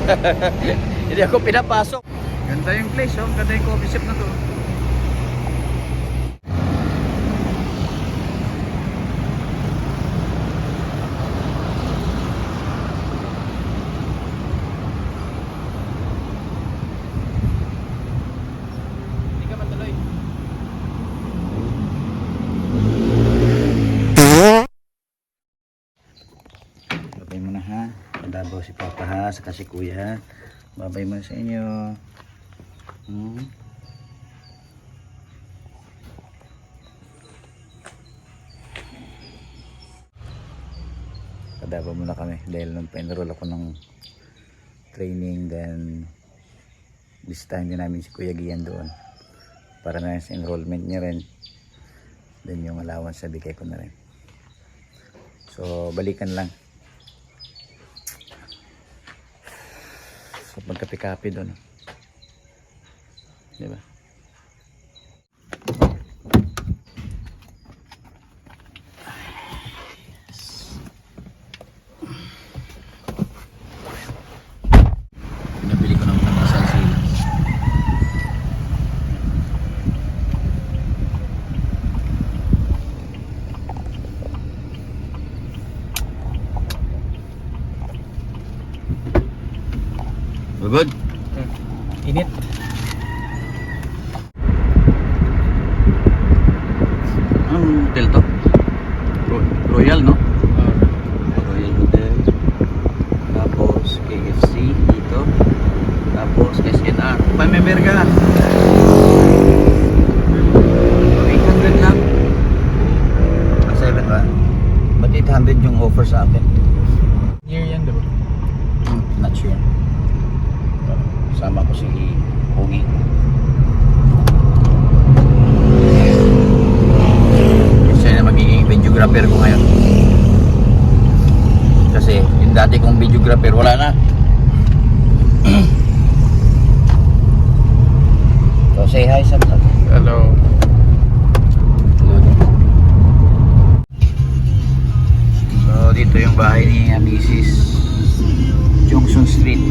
Hindi ako pinapasok. Ganda yung place, oh. Ganda yung coffee shop na to. Hindi ka matuloy. Babay mo na ha. Dabaw si Papa ha, saka si Kuya. Babay mo sa inyo. Dabaw muna kami dahil nung pa-enroll ako ng training, then listahan din namin si Kuya Gian doon para na sa enrollment niya rin, then yung allowance na bigay ko na rin. So balikan lang. So magkape-kape doon, di ba? Nabili ko ng mga salsilas. Good? Init. Anong hotel to? Royal, no? Royal Hotel. Tapos KFC dito. Tapos SNR. Pamember ka. 800 lang. 7 ba? Ba't 800 yung offer sa akin? Year yan, diba? Not sure. Sama ko si Pogi. Siya na magiging videographer ko ngayon. Kasi yung dati kong videographer wala na. So say hi sa vlog. Hello. So dito yung bahay ni Mrs. Junction Street.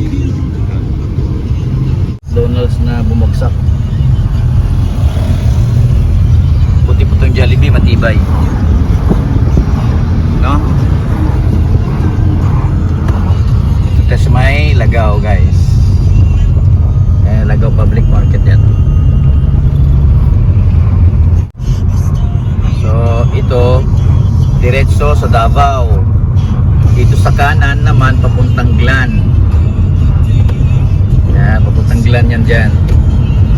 McDonald's na bumagsak. Buti po itong Jollibee matibay, no? Ito may Lagaw, guys. Lagaw Public Market yan. So ito diretso sa Davao. Dito sa kanan naman papuntang Glan. Yan, papuntang Glan yan dyan.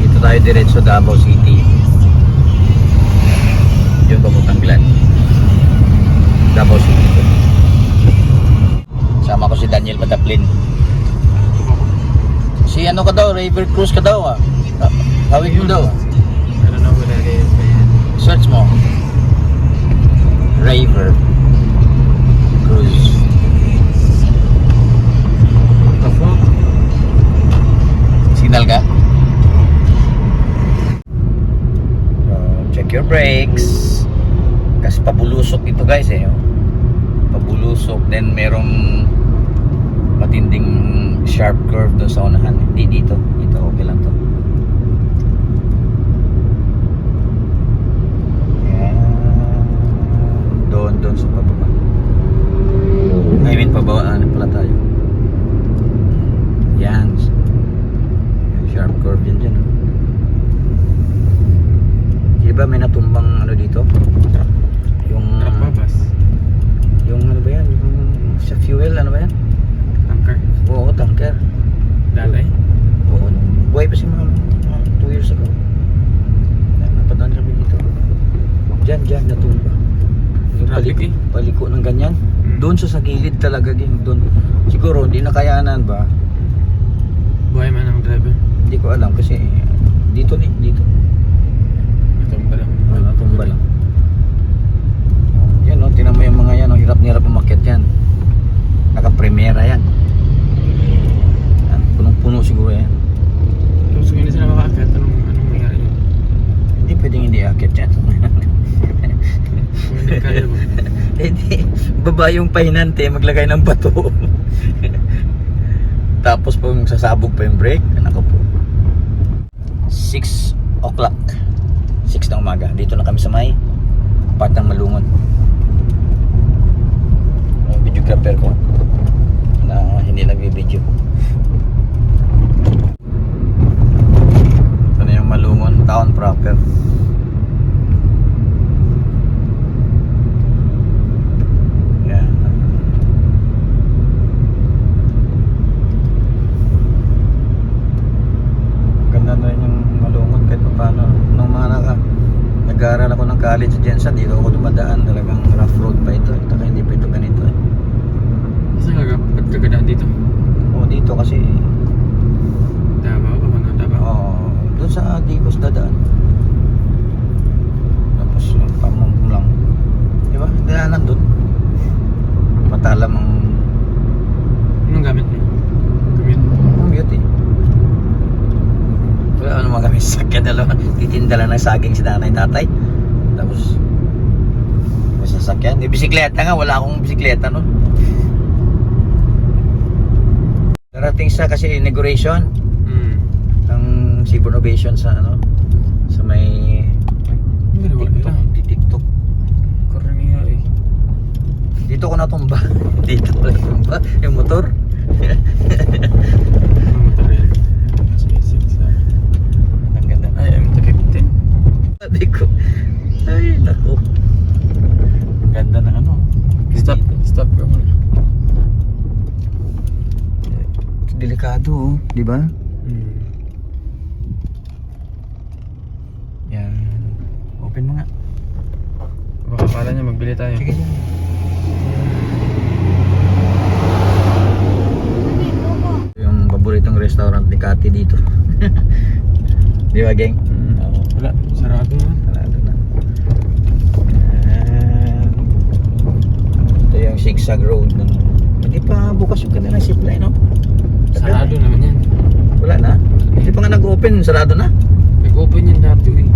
Dito tayo diretso Davao City. Yun, papuntang Glan, Davao City. Sama ko si Daniel Mataplin. Si ano ka daw, River Cruise ka daw ah. Hawig mo daw. I don't know what that is. Search mo River Cruise. The fuck? Signal ka? Check your brakes. Kasi pabulusok ito guys eh. Pabulusok, then merong matinding sharp curve doon sa unahan. Hindi dito. Dito okay lang to. Yan. Doon sa pababa. I mean pababa pala tayo. Yan. Sharp curve yan dyan. Diba may natumbang ano dito? Yung Trapabas. yung ano ba yan? Yung sa fuel ano ba yan? Tanker. Oo, tanker. Dati? Oo, buhay pa si mama 2 years ago. Napadaan kami dito. Diyan natumba. Yung Traffic paliko ng ganyan. Doon sa gilid talaga din. Doon. Siguro hindi nakayanan ba? Buhay man ang driver. Hindi ko alam kasi dito. Natumba lang. Natumba lang. Yan o, tinan mo yung mga yan, hirap umakyat yan. Naka-premiera yan. Punong-puno siguro yan. Gusto ko hindi sila makakit. Anong mangyari yun? Hindi pwedeng hindi akyat yan. Kung hindi kaya mo. Hindi, baba yung pahinante, maglagay ng bato. Tapos pong sasabog pa yung brake. Nako po. 6 o'clock. 6 ng umaga. Dito na kami sa may part ng Malungon. Yung videographer ko na hindi nag-video. Ito na yung Malungon town proper. Yan. Ganda na rin yung Malungon kahit pa paano. Nung mga nag-aaral ako ng college sa Jensen, dito ako dumadaan. Talagang rough road pa ito. Taka hindi pa ito ganito eh. Saan ka? Ba't kagadaan dito? O dito kasi Davao ka ba na? Davao? doon sa Digos dadaan. Tapos yung pamong lang. Diba? Daanan doon. Matalam ang Anong gamit mo? Gamit? beauty. Wala ano mga kami sakyan dalawa. Titinda lang ng saging si nanay tatay. Tapos may sasakyan. May bisikleta nga. Wala akong bisikleta nun. Darating sa kasi inauguration ng Cebu Innovation sa ano sa may TikTok. Korniya eh. Dito ko natumba. Dito ko natumba yung motor. Ang motor yan. Ang ganda. Ay, M215. Sabi ko. Ay, naku. Ang ganda ng ano. Stop ka muna. Delikado oh, di ba? Yan. Open mo nga. Baka kala niya magbili tayo. Sige. Yung paboritong restaurant ni Kati dito. Di ba, geng? Oo. Wala, sarado na. Sarado na. Yan. Ito yung zigzag road ng... Hindi pa bukas yung kanilang zipline, no? Sarado naman yan. Wala na? Hindi pa nga nag-open, sarado na? Nag-open yan dati eh.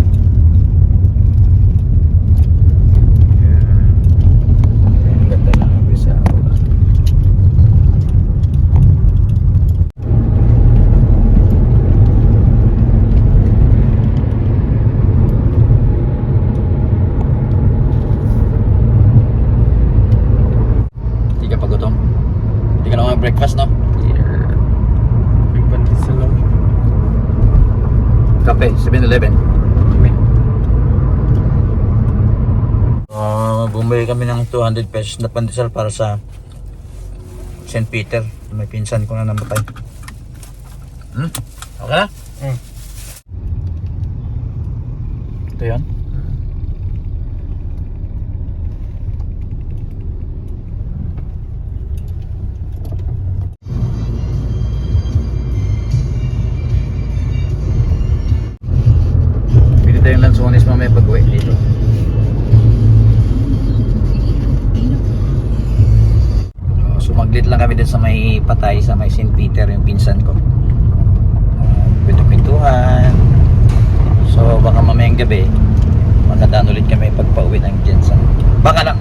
Ang ganda na ng Rizal. Hindi ka pa gutom? Hindi ka na mag-breakfast, no? May pantis sa loob. Kape, 7-Eleven. May. Bumili kami ng 200 pesos na pandesal para sa St. Peter. May pinsan ko na namatay. Okay na? Ito yan. Pili tayong lansones mamaya pag-uwi dito. Sumaglit lang kami din sa may patay, sa may St. Peter, yung pinsan ko. Pintuhan. So baka mamayang gabi magandaan ulit kami pagpa-uwi ng Jensen. Baka lang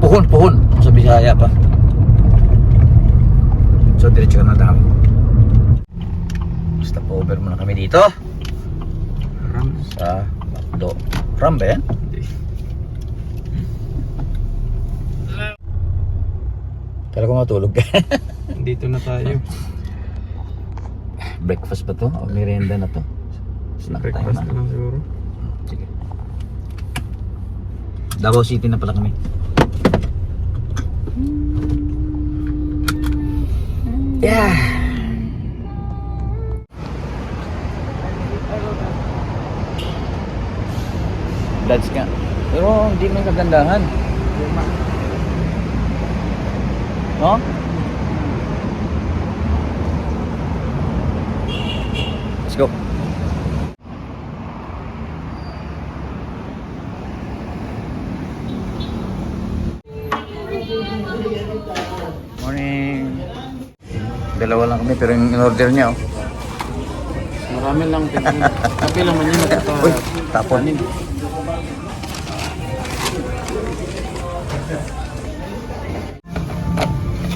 puhon sa Bisaya pa. So diretso na daw. Stop over muna kami dito sa Macdo. From ba yan? Hindi. Kala ko matulog ka. Dito na tayo. Breakfast ba to? O merienda na to? Snack time Breakfast na. na lang siguro. Sige. Davao City na pala kami. Yeah. Lads ka. Pero hindi may kagandahan. No? Let's go. Morning. Dalawa lang kami pero yung in-order niya oh. Marami lang. Kape lang man yun. Uy, tapon.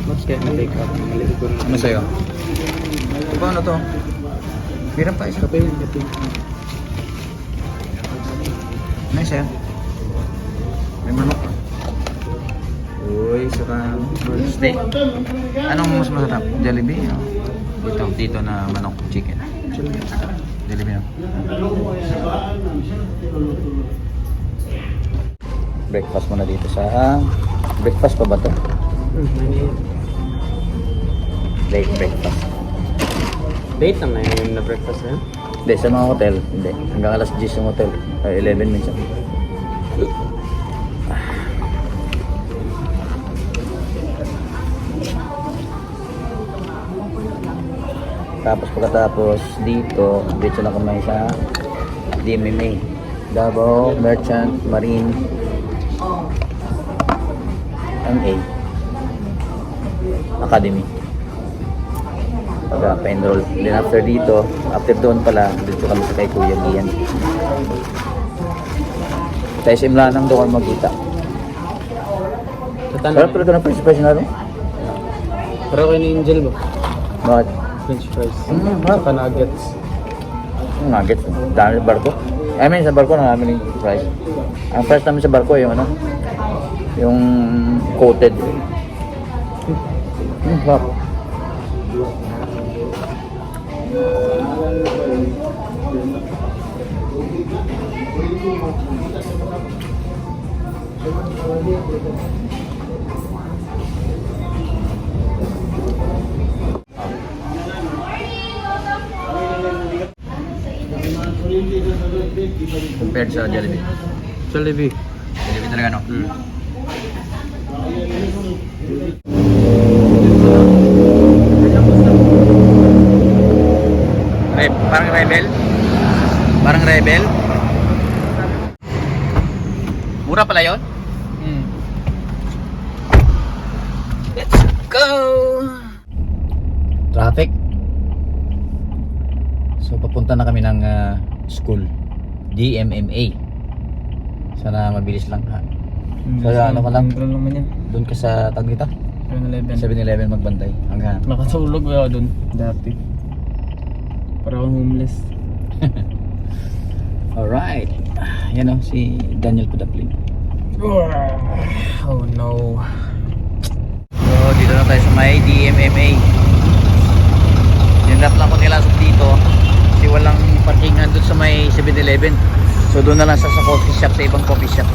What's kaya na-take out. Mali siguro. Ano sa'yo? Paano to? Meron pa isa. Kape yun, kape. Ano sa'yo? May manok. Uy, saka steak. Anong mas masarap? Jollibee? Dito na manok chicken. Jollibee no? Breakfast muna dito sa... breakfast pa ba to? Late breakfast. Date lang na yung na-breakfast na yun? Hindi, sa mga hotel. Hindi. Hanggang alas 10 yung hotel. 11 minsan. Tapos pagkatapos dito na kami sa DMMA, Davao Merchant Marine MA Academy. Pa-enroll. Then after dito, after doon pala, dito kami sa kay Kuya Gian. Sa SM Lanang doon kami magkita. Pero ito na first na rin. Pero kayo ni Angel ba? Bakit? French fries. Harap. Saka nuggets. Nuggets. Dami sa barko. I mean, sa barko na namin yung fries. Ang fries namin sa barko yung ano, yung coated. Sarap. Compared sa Jollibee. Jollibee. Jollibee talaga no? Parang rebel? Parang rebel? Mura pala yun? Let's go! Traffic. So papunta na kami ng school. DMMA. Sana mabilis lang ha. So ano ka lang? Doon naman yan. Doon ka sa tag dito? 7-Eleven magbantay. Hanggang Nakatulog ba doon dati? Para akong homeless. alright. Yan o, si Daniel Padapling. Oh no. So dito na tayo sa may DMMA. Dinrap lang ko nila dito kasi walang parkingan doon sa may 7-Eleven. So doon na lang sa coffee shop, sa ibang coffee shop.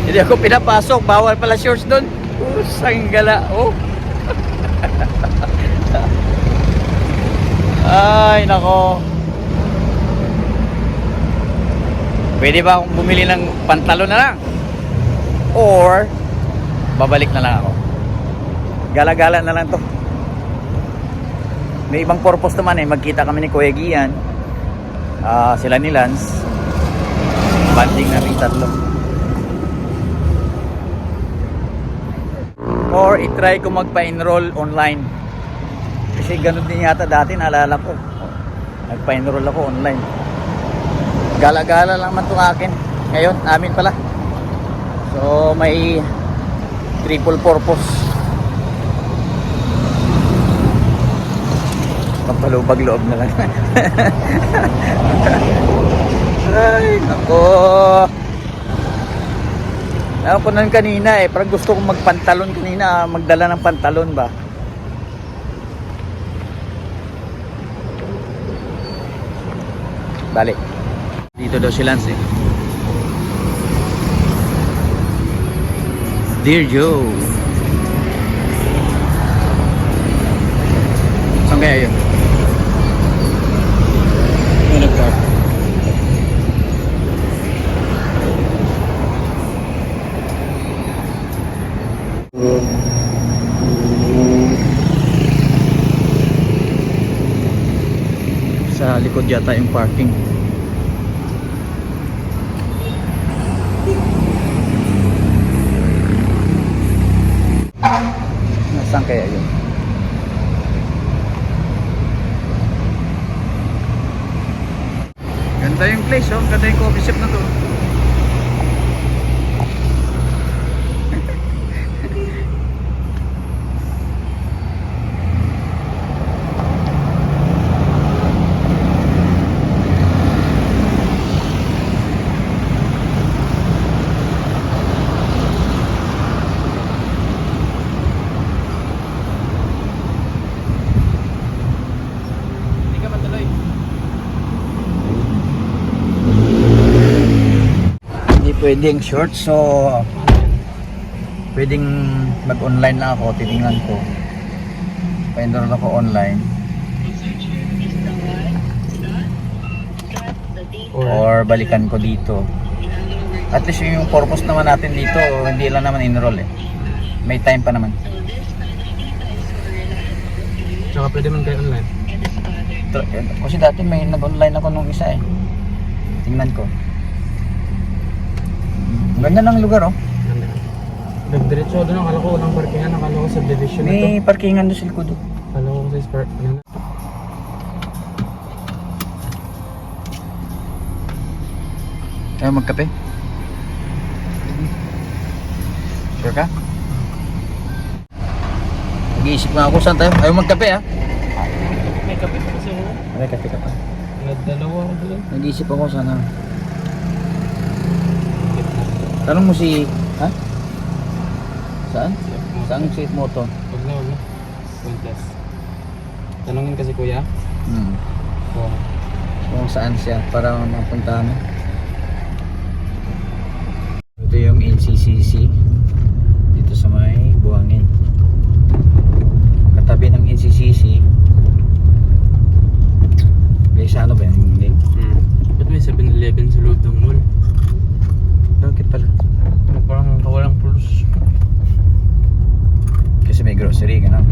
Hindi ako pinapasok, bawal pala shorts doon. Sanggala, oh. Ay, nako. Pwede ba akong bumili ng pantalon na lang? Or babalik na lang ako. Gala-gala na lang to. May ibang purpose naman eh. Magkita kami ni Kuya Gian. Sila ni Lance. Banding namin tatlo. Or itry ko magpa-enroll online. Kasi ganun din yata dati, naalala ko. Nagpa-enroll ako online. Gala-gala lang man itong akin. Ngayon, amin pala. So, may triple purpose. Pampalubag-loob na lang. Ay, nako. Ako nun kanina eh, parang gusto kong magpantalon kanina, magdala ng pantalon ba? Balik. Dito daw si Lance eh. Dear Joe. Saan kaya yun? May nag-park. Sa likod yata yung parking. Nasaan kaya yun? Ganda yung place oh, ganda yung coffee shop na to. pwedeng short, so pwedeng mag-online lang ako, titingnan ko. Pa-enroll ako online or balikan ko dito. At least yung purpose naman natin dito, hindi lang naman enroll eh. May time pa naman. Tsaka pwede man kayo online. Kasi dati may nag-online ako nung isa eh. Tingnan ko. Ang ganda ng lugar oh. Nagdiretso doon, akala ko walang parkingan, akala ko subdivision na to. May parkingan doon sa likod oh. Akala ko sa park. Ayaw magkape? Sure ka? Nag-iisip nga ako saan tayo. Ayaw magkape ha? May kape pa kasi ako. May kape ka pa. Dalawa ako doon. Nag-iisip ako sana. Tanong mo si... Ha? Saan? Saan si Moto? Huwag na, huwag na. Pointless. Tanungin kasi kuya. Oh. Kung saan siya para mapuntahan mo. Ito yung NCCC dito sa may Buhangin. Katabi ng NCCC guys, ano ba yung name? Ba't may 7-Eleven sa loob ng mall? Bakit pala? Parang kawalang pulse. Kasi may grocery, gano'n.